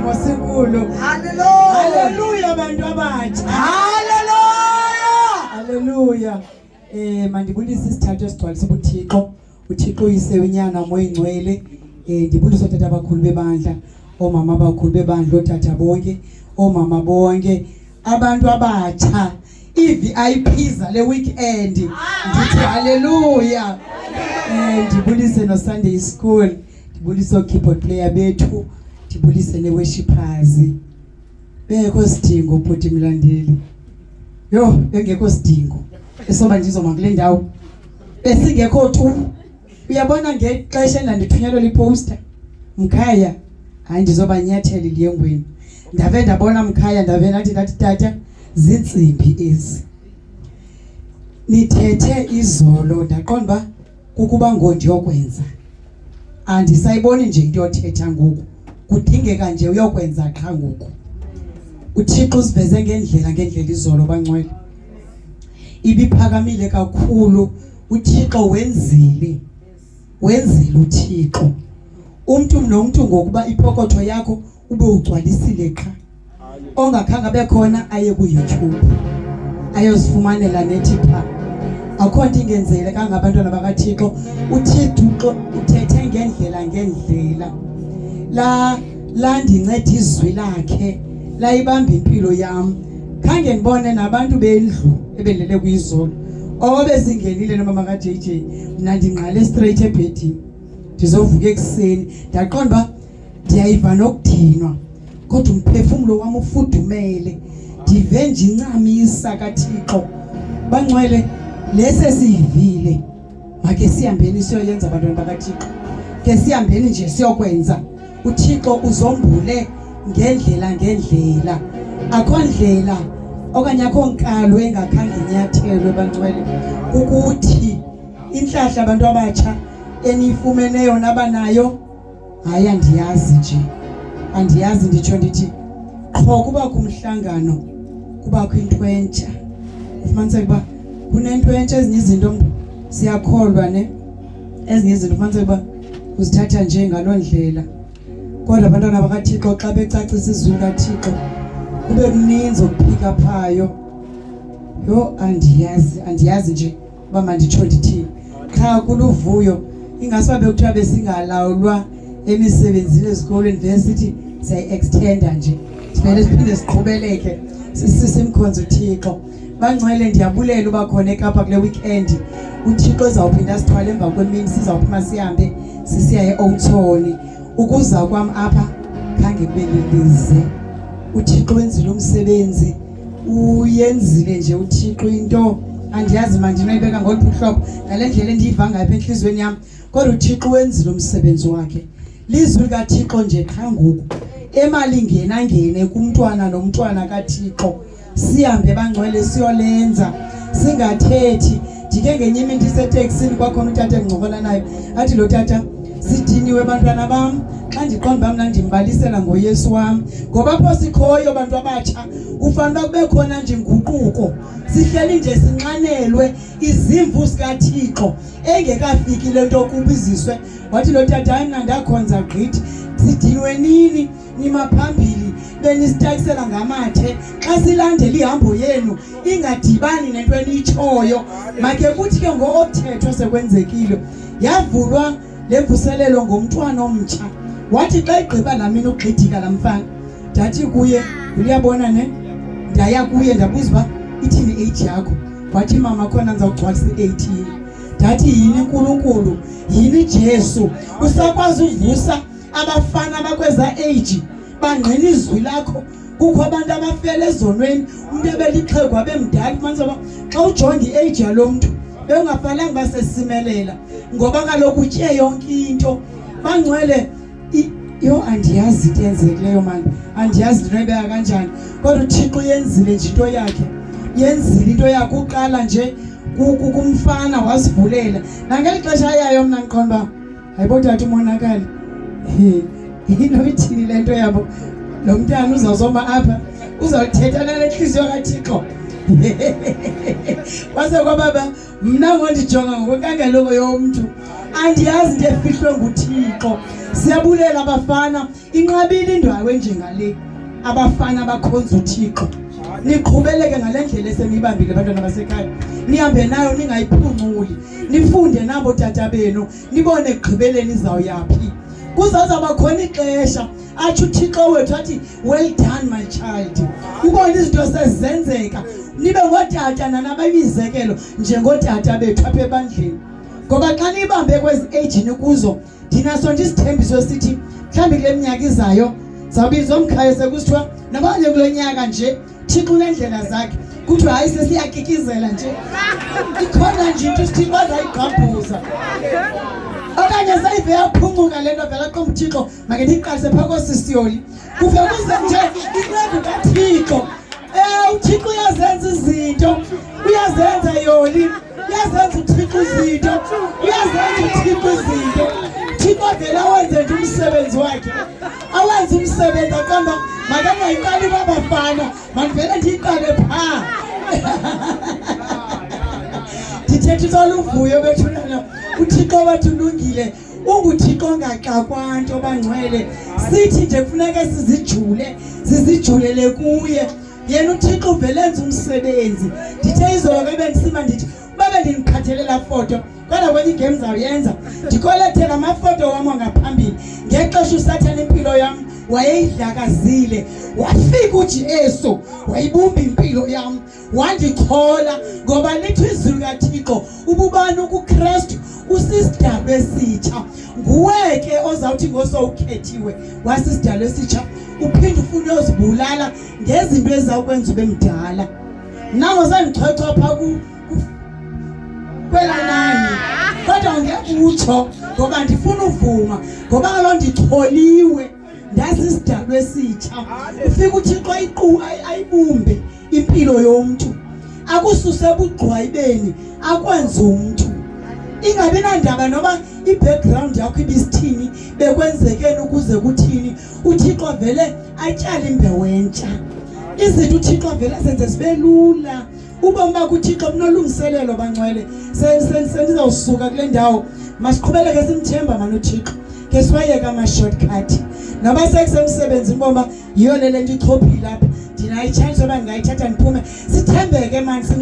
isimo sinkulu. Hallelujah bantu abatsha. Hallelujah. Mandibulisa isithathu esigcwalisa ubuthixo. uThixo uyisewenyana moya ingcwele. Ndibulisa otata abakhulu bebandla, omama abakhulu bebandla, otata bonke, omama bonke, abantu abatsha, iVIPs le weekend. Ndithi hallelujah. Ndibulise no Sunday school, ndibulise keyboard player bethu, ndibulise ne worshipers. Bengekho sidingo bhuti Mlandeli. Yo, bengekho sidingo esoba ndizoma kule ndawo. Besingekho tu. Uyabona ngexesha endandithunyelwa iposter Mkhaya, hayi ndizoba nyatheli liyengweni. Ndave ndabona Mkhaya, ndave nathi tata zintsimbi ezi. Nithethe izolo ndaqonda kukuba ngondi yokwenza. Andisayiboni nje into yothetha ngoku. Kudingeka nje uyokwenza qha ngoku. uThixo usiveze ngendlela izolo bangcwele. Ibiphakamile kakhulu. uThixo wenzile uThixo. Umuntu nomuntu ngokuba ipokotho yakho ube ugcwalisile qha. Ongakhange bekhona aye ku YouTube. Ayosifumanela nethi pha. Akho nto ingenzele kangabantwana bakaThixo. uThixo uthethe ngendlela. La ndinceda izwi lakhe. La ibamba impilo yami. Khange ngibone nabantu bendlu ebelele kuyizolo. Obezingenile nomama kaJJ, mina ndingqale straight ebhedini. Ndizovuka ekseni, ndaqonda ndiyayiva nokudinwa. Kodwa umphefumulo wami ufudumele. Ndive nje incamisa kaThixo. Bangcwele lese sivile. Make sihambeni siyoyenza abantwana bakaThixo. Ke sihambeni nje siyokwenza. uThixo uzombule ngendlela. Akho ndlela okanye akho nkalo engakhange inyathelwe bangcwele. Ukuthi inhlahla abantu abatsha enifumeneyo nabanayo hayi andiyazi nje. Andiyazi nditsho ndithi qho kuba kumhlangano kubakho into entsha. Ufumanise kuba kunento entsha, ezinye izinto siyakholwa ne. Ezinye izinto ufumanise kuba uzithatha nje ngaloo ndlela. Kodwa abantwana bakaThixo xa becacisa izwi likaThixo kube kuninzi ukuphika phayo. Yo andiyazi nje uba manditsho ndithini. Qha kuluvuyo ingasiba bekuthiwa besingalawulwa emisebenzini ezikolo university siyayi-extenda nje. Sivele siphinde siqhubeleke simkhonza uThixo. Bangcwele ndiyabulela uba khona eKapa kule weekend. uThixo ezawuphinda sithwale emva kwemini sizawuphuma sihambe sisiya e-Oudtshoorn. Ukuza kwam apha khange kubelilize. uThixo wenzile umsebenzi. Uyenzile nje uThixo into andiyazi manje ndinoyibeka ngoluhlobo ngale ndlela endiyiva ngayo enhlizweni yami. Kodwa uThixo wenzile umsebenzi wakhe. Lizwi likaThixo nje qha ngoku. Emali ngene kumntwana nomntwana kaThixo. Sihambe bangcwele siyolenza. Singathethi. Ndike ngenye imini ndiseteksini kwakhona utata engcokola nayo. Athi lo tata sidiniwe bantwana bam. Xa ndiqonda mna ndimbalisela ngoYesu wami. Ngoba apho sikhoyo bantu abatsha ufanele kube khona nje inguquko. Sihleli nje sinxanelwe izimvu zikaThixo engekafiki lento kubiziswe. Wathi lo tata hayi mna ndakhonza gqithi. Sidiniwe nini nimaphambili benistakisela ngamathe. Xa silandela ihambo yenu ingadibani nento enitshoyo. Make kuthi ke ngokuthethwa sekwenzekile. Yavulwa lemvuselelo ngomntwana omtsha. Wathi xa igqiba namini ugqithika lamfana. Ndathi kuye uyabona ne? Ndaya kuye ndabuza uba ithini age yakho. Wathi mama khona ndizawugcwalisa 18. Ndathi yini uNkulunkulu, yini Jesu. Usakwazi uvusa abafana abakweza age bangqina izwi lakho. Kukho abantu abafela ezonweni, umuntu ebelixhegu abemdala manje xa ujonga iage yalo muntu bengafalanga basesimelela ngoba kaloku utye yonke into. Bangcwele yo andiyazi into yenzekileyo manje. Andiyazi ndinoyibeka kanjani. Kodwa uThixo yenzile nje into yakhe. Yenzile into yakhe uqala nje kumfana wasivulela. Nangeli xesha yayo mna ngiqonda hayibo tata umonakali. Yini ithini lento yabo. Lo mntana uzawuzoma apha uzawuthetha nale nhliziyo kaThixo. Wase kwababa mna ngondijonga ngokwenkangeleko yomuntu. Andiyazi into efihlwe nguThixo. Siyabulela abafana, inqabile indawo enjengale. Abafana bakhonza uThixo. Niqhubeleke ngalendlela esenibambile abantwana basekhaya. Nihambe nayo ningayiphunguli. Nifunde nabo tata benu, nibone ekugqibeleni izawuyapi. Kuzaza bakhona ixesha athi uThixo wethu athi well done my child. Ubone izinto sezenzeka. Nibe ngotata nanabamizekelo njengotata bethu apha ebandleni. Ngoba xa nibambe kwezi age nikuzo, dinaso nje isithembiso sithi mhlambi kule minyaka izayo zawubizwa umkhaya sekusithiwa nabanye kulonyaka nje Thixo unendlela zakhe. Kuthiwa hayi sesiyakikizela nje. Ikhona nje into sithi bazayigqabhuza. Okanye sayive yaphunguka lento vela qomba uThixo make ndiqalise phaa koSisiyoli. Kuvela kuze nje incwadi kaThixo. uThixo uyazenza izinto, uyazenza Yoli, uyazenza uThixo izinto, uyazenza uThixo izinto. Thixo vela wenze nje umsebenzi wakhe. Awenze umsebenzi aqamba makangayiqali babafana, mandivele ndiyiqale phaa. Ndithetha uluvuyo bethunana uThixo wathi ulungile. UnguThixo ongaxakwa nto bangcwele. Sithi nje kufuneka sizijulele kuye. Yena uThixo uvelenza umsebenzi. Ndithe izolo ke bendisima ndithi babe ndiniphathelela foto kodwa kwenye igame zawuyenza ndikolethela amafoto wami ngaphambili ngexesha uSathane impilo yami wayeyidlakazile. Wafika uJesu wayibumba impilo yami wandikhola ngoba lithi izwi likaThixo ububani kuKristu usisidalwa esitsha. Nguwe ke ozawuthi ngosowukhethiwe wasisidalwa esitsha uphinde ufune uzibulala ngezinto ezawukwenza ube mdala. Nawo zangichotha pha kwela nani kodwa ngeke utsho ngoba ndifuna uvuma ngoba kaloku nditholiwe ndasisidalwa esitsha. Ufika uThixo ayibumbe impilo yomuntu akususe ebugqwayibeni akwenza umuntu. Ingabi nandaba noba i-background yakho ibisithini bekwenzekeni ukuze kuthini. UThixo vele atyala imbewu entsha. Izinto uThixo vele senze sibe lula. Ubomi bakho uThixo bunolungiselelo bangcwele. Sendizawusuka kule ndawo masiqhubeleke simthemba manje uThixo. Ke siwayeka ama-shortcut. Noba sekusemsebenzini bomba yiyo le nto ichophile apha. Ndinayi-chance oba ndingayithatha ndiphume. Sithembeke manje.